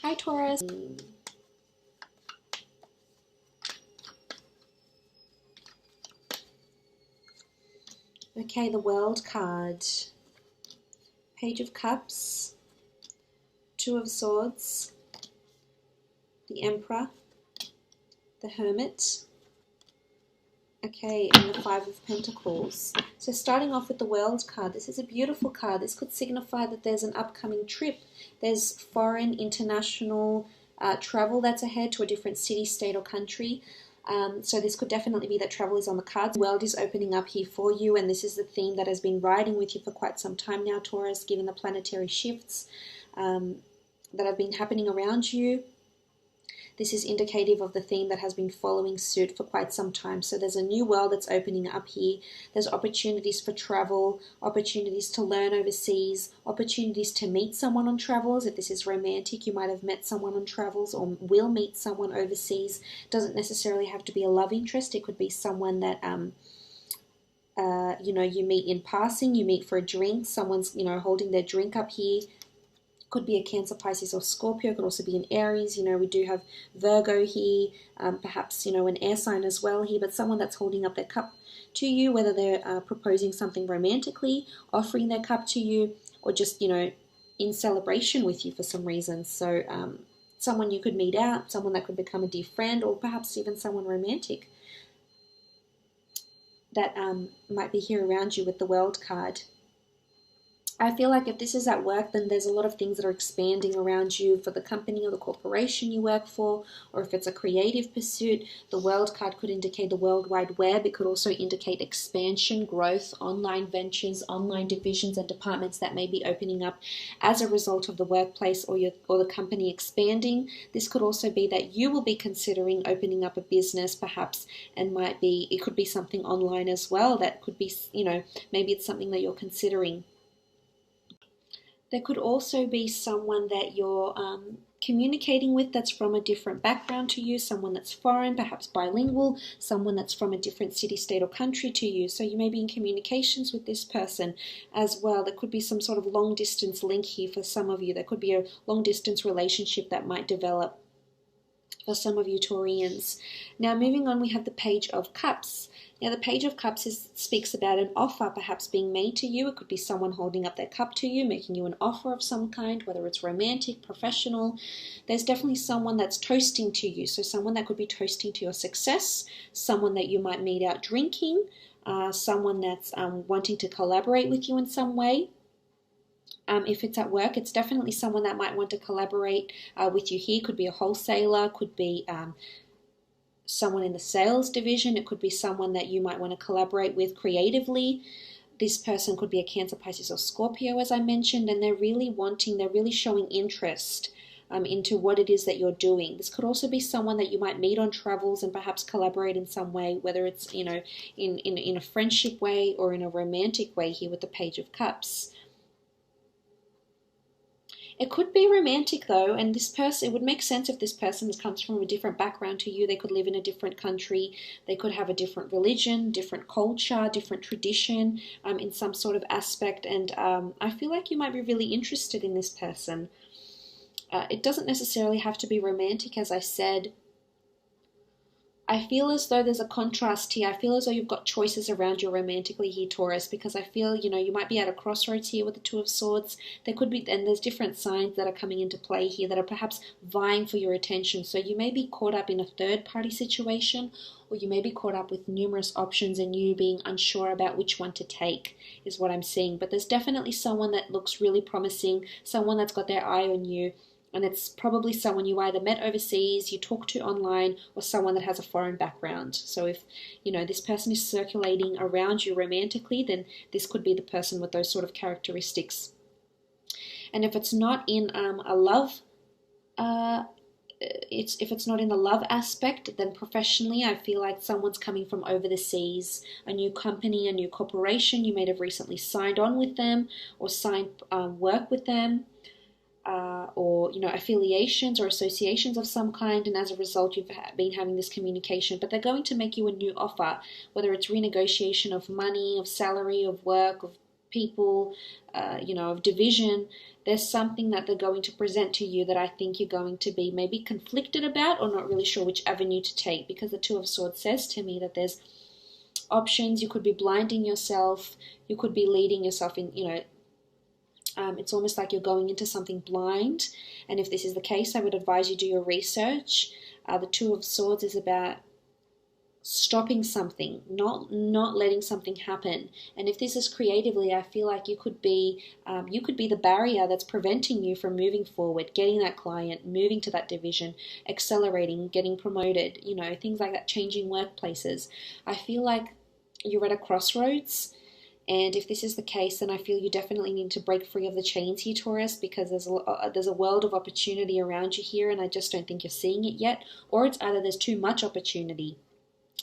Hi, Taurus. Okay, the World card. Page of Cups, Two of Swords, the Emperor, the Hermit, okay, and the Five of Pentacles. So starting off with the World card, this is a beautiful card. This could signify that there's an upcoming trip. There's foreign, international travel that's ahead to a different city, state, or country. So this could definitely be that travel is on the cards. The world is opening up here for you, and this is the theme that has been riding with you for quite some time now, Taurus, given the planetary shifts that have been happening around you. This is indicative of the theme that has been following suit for quite some time. So there's a new world that's opening up here. There's opportunities for travel, opportunities to learn overseas, opportunities to meet someone on travels. If this is romantic, you might have met someone on travels or will meet someone overseas. Doesn't necessarily have to be a love interest. It could be someone that you meet in passing, you meet for a drink, someone's holding their drink up here. Could be a Cancer, Pisces, or Scorpio. Could also be an Aries. We do have Virgo here, perhaps, an air sign as well here, but someone that's holding up their cup to you, whether they're proposing something romantically, offering their cup to you, or just, in celebration with you for some reason. So someone you could meet out, someone that could become a dear friend, or perhaps even someone romantic that might be here around you with the World card. I feel like if this is at work, then there's a lot of things that are expanding around you for the company or the corporation you work for, or if it's a creative pursuit, the World card could indicate the World Wide Web. It could also indicate expansion, growth, online ventures, online divisions and departments that may be opening up as a result of the workplace or the company expanding. This could also be that you will be considering opening up a business, perhaps, and it could be something online as well. That could be, maybe it's something that you're considering. There could also be someone that you're communicating with that's from a different background to you, someone that's foreign, perhaps bilingual, someone that's from a different city, state, or country to you. So you may be in communications with this person as well. There could be some sort of long distance link here for some of you. There could be a long distance relationship that might develop for some of you Taurians. Now moving on, we have the Page of Cups. Now the Page of Cups speaks about an offer perhaps being made to you. It could be someone holding up their cup to you, making you an offer of some kind, whether it's romantic, professional. There's definitely someone that's toasting to you. So someone that could be toasting to your success, someone that you might meet out drinking, someone that's wanting to collaborate with you in some way. If it's at work, it's definitely someone that might want to collaborate with you here. Could be a wholesaler, could be someone in the sales division. It could be someone that you might want to collaborate with creatively. This person could be a Cancer, Pisces, or Scorpio, as I mentioned, and they're really showing interest into what it is that you're doing. This could also be someone that you might meet on travels and perhaps collaborate in some way, whether it's, in a friendship way or in a romantic way here with the Page of Cups. It could be romantic though, and it would make sense if this person comes from a different background to you. They could live in a different country, they could have a different religion, different culture, different tradition in some sort of aspect, and I feel like you might be really interested in this person. It doesn't necessarily have to be romantic, as I said. I feel as though there's a contrast here. I feel as though you've got choices around you romantically here, Taurus, because I feel, you might be at a crossroads here with the Two of Swords. There could be, and there's different signs that are coming into play here that are perhaps vying for your attention. So you may be caught up in a third-party situation, or you may be caught up with numerous options and you being unsure about which one to take, is what I'm seeing. But there's definitely someone that looks really promising, someone that's got their eye on you. And it's probably someone you either met overseas, you talk to online, or someone that has a foreign background. So if, this person is circulating around you romantically, then this could be the person with those sort of characteristics. And if it's not in a love, if it's not in the love aspect, then professionally, I feel like someone's coming from over the seas, a new company, a new corporation. You may have recently signed on with them or signed work with them. Or affiliations or associations of some kind, and as a result you've been having this communication, but they're going to make you a new offer, whether it's renegotiation of money, of salary, of work, of people, of division. There's something that they're going to present to you that I think you're going to be maybe conflicted about, or not really sure which avenue to take, because the Two of Swords says to me that there's options. You could be blinding yourself, you could be leading yourself in, it's almost like you're going into something blind. And if this is the case, I would advise you do your research. The Two of Swords is about stopping something, not letting something happen. And if this is creatively, I feel like you could be the barrier that's preventing you from moving forward, getting that client, moving to that division, accelerating, getting promoted, things like that, changing workplaces. I feel like you're at a crossroads. And if this is the case, then I feel you definitely need to break free of the chains here, Taurus, because there's a world of opportunity around you here, and I just don't think you're seeing it yet. Or it's either there's too much opportunity.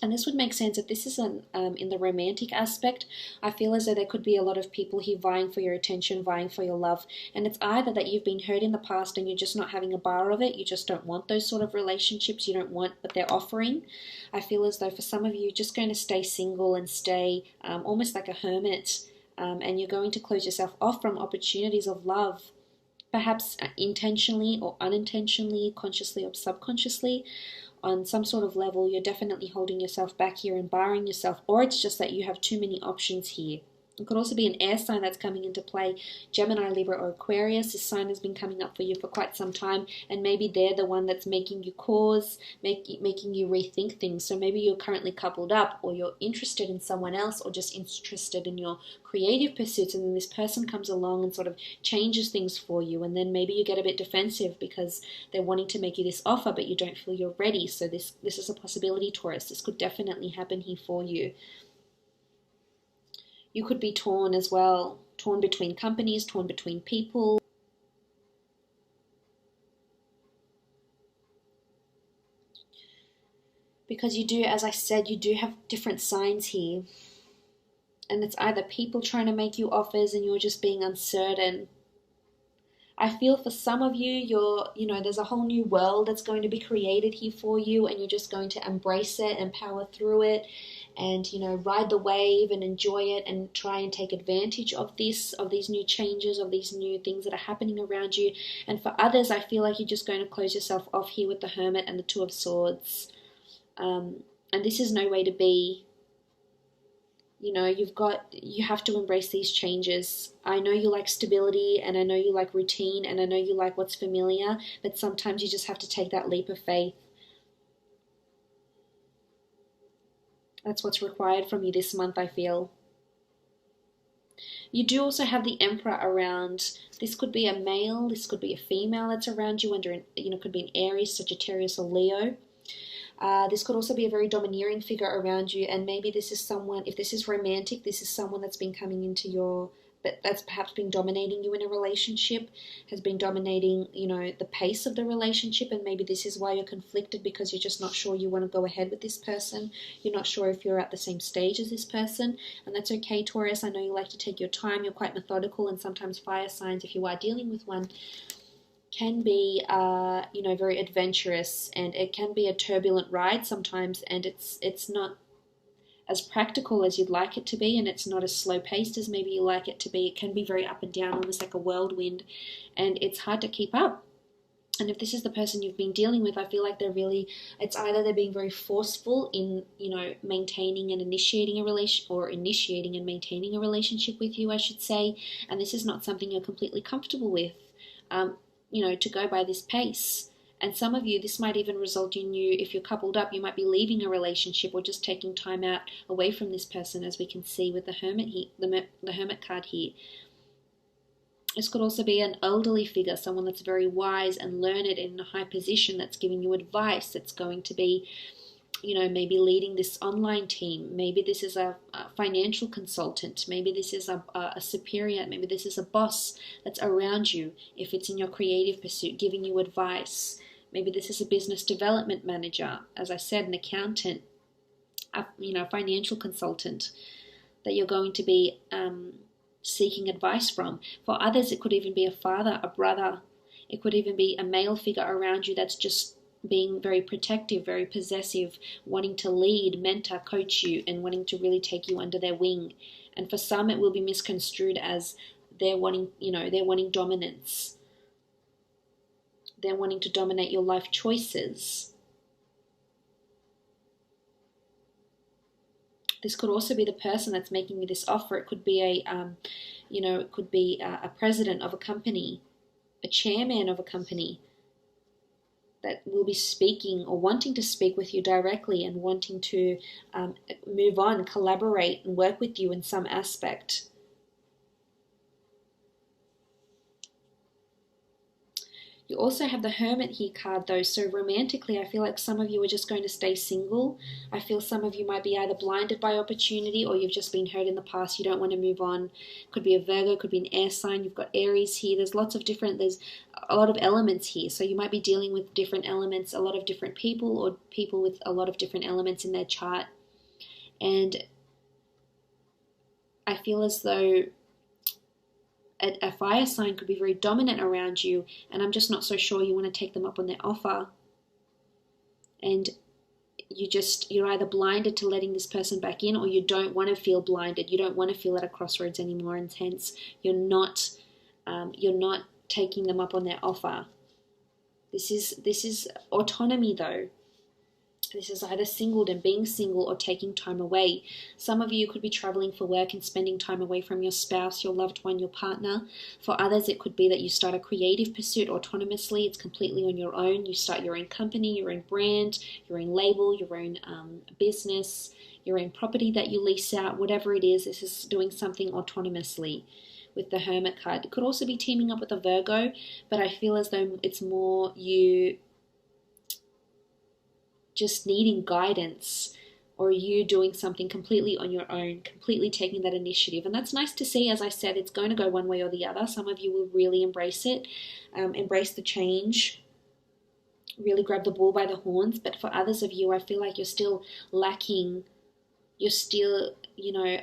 And this would make sense if this is in the romantic aspect. I feel as though there could be a lot of people here vying for your attention, vying for your love. And it's either that you've been hurt in the past and you're just not having a bar of it. You just don't want those sort of relationships. You don't want what they're offering. I feel as though for some of you, you're just going to stay single and stay almost like a hermit. And you're going to close yourself off from opportunities of love. Perhaps intentionally or unintentionally, consciously or subconsciously. On some sort of level, you're definitely holding yourself back here and barring yourself, or it's just that you have too many options here. It could also be an air sign that's coming into play, Gemini, Libra, or Aquarius. This sign has been coming up for you for quite some time, and maybe they're the one that's making you making you rethink things. So maybe you're currently coupled up, or you're interested in someone else, or just interested in your creative pursuits, and then this person comes along and sort of changes things for you, and then maybe you get a bit defensive because they're wanting to make you this offer, but you don't feel you're ready. So this is a possibility, Taurus. This could definitely happen here for you. You could be torn as well, torn between companies, torn between people. Because you do, as I said, you do have different signs here. And it's either people trying to make you offers and you're just being uncertain. I feel for some of you, there's a whole new world that's going to be created here for you, and you're just going to embrace it and power through it, and ride the wave and enjoy it and try and take advantage of these new changes, of these new things that are happening around you. And for others, I feel like you're just going to close yourself off here with the Hermit and the Two of Swords. And this is no way to be. You have to embrace these changes. I know you like stability, and I know you like routine, and I know you like what's familiar, but sometimes you just have to take that leap of faith. That's what's required from you this month, I feel. You do also have the Emperor around. This could be a male, this could be a female that's around you, could be an Aries, Sagittarius, or Leo. This could also be a very domineering figure around you, and maybe this is someone, if this is romantic, this is someone that's been coming into that's perhaps been dominating you in a relationship, has been dominating, the pace of the relationship, and maybe this is why you're conflicted, because you're just not sure you want to go ahead with this person. You're not sure if you're at the same stage as this person, and that's okay, Taurus. I know you like to take your time, you're quite methodical, and sometimes fire signs, if you are dealing with one, can be, very adventurous, and it can be a turbulent ride sometimes, and it's not as practical as you'd like it to be, and it's not as slow-paced as maybe you like it to be. It can be very up and down, almost like a whirlwind, and it's hard to keep up. And if this is the person you've been dealing with, I feel like it's either they're being very forceful in, maintaining and initiating a relation, or initiating and maintaining a relationship with you, I should say, and this is not something you're completely comfortable with. To go by this pace. And some of you, this might even result in you, if you're coupled up, you might be leaving a relationship or just taking time out away from this person, as we can see with the Hermit here, the Hermit card here. This could also be an elderly figure, someone that's very wise and learned in a high position, that's giving you advice, that's going to be, maybe leading this online team. Maybe this is a financial consultant. Maybe this is a superior. Maybe this is a boss that's around you, if it's in your creative pursuit, giving you advice. Maybe this is a business development manager, as I said, an accountant, a financial consultant that you're going to be seeking advice from. For others, it could even be a father, a brother. It could even be a male figure around you that's just being very protective, very possessive, wanting to lead, mentor, coach you, and wanting to really take you under their wing. And for some, it will be misconstrued as they're wanting, they're wanting dominance. They're wanting to dominate your life choices. This could also be the person that's making you this offer. It could be it could be a president of a company, a chairman of a company that will be speaking or wanting to speak with you directly and wanting to move on, collaborate, and work with you in some aspect. You also have the Hermit here card though, so romantically I feel like some of you are just going to stay single. I feel some of you might be either blinded by opportunity or you've just been hurt in the past, you don't want to move on. Could be a Virgo, could be an air sign, you've got Aries here, there's a lot of elements here, so you might be dealing with different elements, a lot of different people or people with a lot of different elements in their chart. And I feel as though a fire sign could be very dominant around you, and I'm just not so sure you want to take them up on their offer. And you're either blinded to letting this person back in, or you don't want to feel blinded. You don't want to feel at a crossroads anymore, and hence you're not taking them up on their offer. This is autonomy though. This is either singled and being single or taking time away. Some of you could be traveling for work and spending time away from your spouse, your loved one, your partner. For others, it could be that you start a creative pursuit autonomously. It's completely on your own. You start your own company, your own brand, your own label, your own business, your own property that you lease out, whatever it is. This is doing something autonomously with the Hermit card. It could also be teaming up with a Virgo, but I feel as though it's more you just needing guidance, or you doing something completely on your own, completely taking that initiative. And that's nice to see. As I said, it's going to go one way or the other. Some of you will really embrace it, embrace the change, really grab the bull by the horns. But for others of you, I feel like you're still lacking, you're still,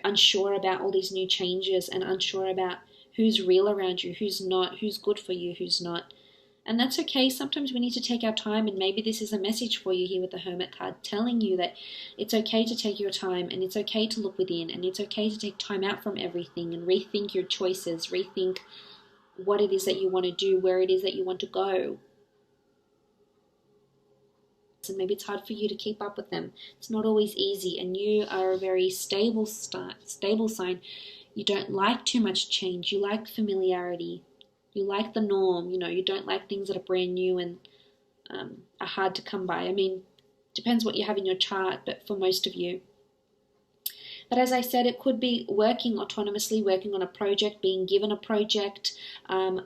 unsure about all these new changes and unsure about who's real around you, who's not, who's good for you, who's not. And that's okay. Sometimes we need to take our time, and maybe this is a message for you here with the Hermit card, telling you that it's okay to take your time, and it's okay to look within, and it's okay to take time out from everything and rethink your choices, rethink what it is that you want to do, where it is that you want to go. And maybe it's hard for you to keep up with them. It's not always easy, and you are a very stable sign. You don't like too much change. You like familiarity. You like the norm, you don't like things that are brand new and are hard to come by. I mean, depends what you have in your chart, but for most of you. But as I said, it could be working autonomously, working on a project, being given a project.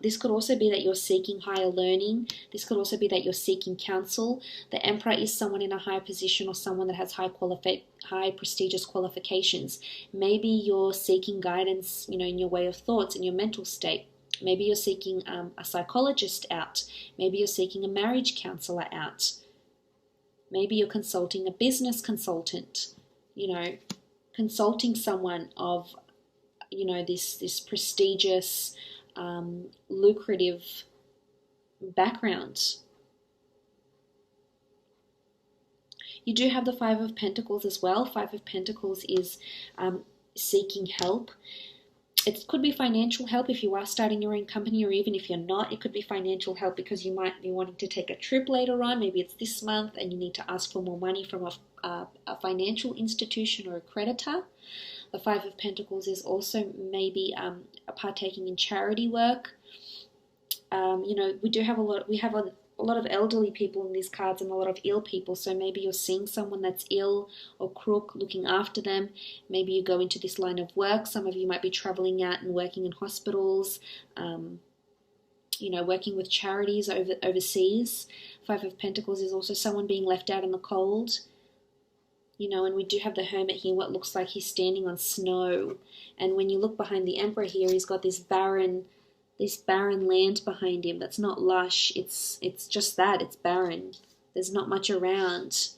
This could also be that you're seeking higher learning. This could also be that you're seeking counsel. The Emperor is someone in a high position or someone that has high prestigious qualifications. Maybe you're seeking guidance, in your way of thoughts, in your mental state. Maybe you're seeking a psychologist out. Maybe you're seeking a marriage counselor out. Maybe you're consulting a business consultant, consulting someone of, this prestigious, lucrative background. You do have the Five of Pentacles as well. Five of Pentacles is seeking help. It could be financial help if you are starting your own company, or even if you're not, it could be financial help because you might be wanting to take a trip later on. Maybe it's this month and you need to ask for more money from a financial institution or a creditor. The Five of Pentacles is also maybe partaking in charity work. We have a lot of elderly people in these cards and a lot of ill people, so maybe you're seeing someone that's ill or crook, looking after them. Maybe you go into this line of work. Some of you might be traveling out and working in hospitals, working with charities overseas. Five of Pentacles is also someone being left out in the cold. And we do have the Hermit here, what looks like he's standing on snow. And when you look behind the Emperor here, he's got this barren land behind him that's not lush. It's just that, it's barren. There's not much around.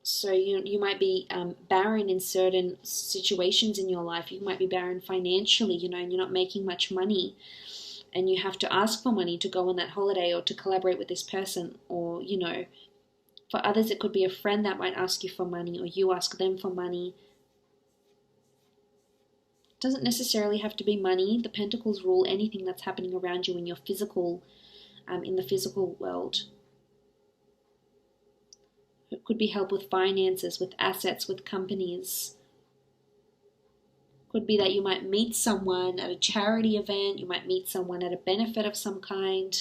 So you might be barren in certain situations in your life. You might be barren financially, and you're not making much money, and you have to ask for money to go on that holiday or to collaborate with this person, or For others, it could be a friend that might ask you for money, or you ask them for money. It doesn't necessarily have to be money. The Pentacles rule anything that's happening around you in your physical, in the physical world. It could be help with finances, with assets, with companies. Could be that you might meet someone at a charity event, you might meet someone at a benefit of some kind,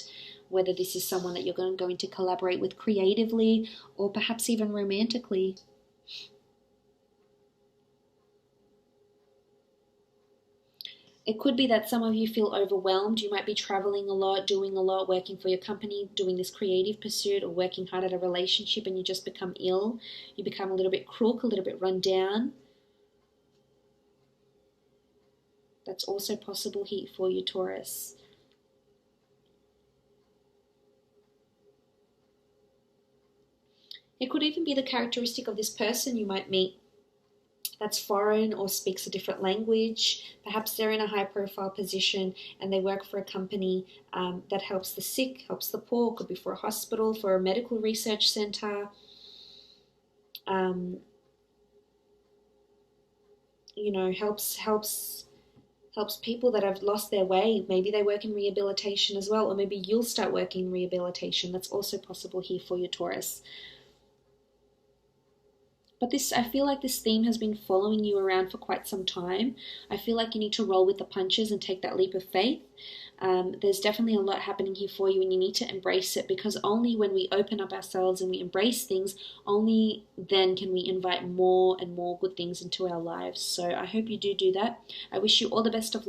whether this is someone that you're going to collaborate with creatively or perhaps even romantically. It could be that some of you feel overwhelmed. You might be traveling a lot, doing a lot, working for your company, doing this creative pursuit, or working hard at a relationship, and you just become ill. You become a little bit crook, a little bit run down. That's also possible here for you, Taurus. It could even be the characteristic of this person you might meet that's foreign or speaks a different language. Perhaps they're in a high-profile position and they work for a company that helps the sick, helps the poor. Could be for a hospital, for a medical research center. You know, helps people that have lost their way. Maybe they work in rehabilitation as well, or maybe you'll start working in rehabilitation. That's also possible here for you, Taurus. But I feel like this theme has been following you around for quite some time. I feel like you need to roll with the punches and take that leap of faith. There's definitely a lot happening here for you, and you need to embrace it, because only when we open up ourselves and we embrace things, only then can we invite more and more good things into our lives. So I hope you do that. I wish you all the best of luck.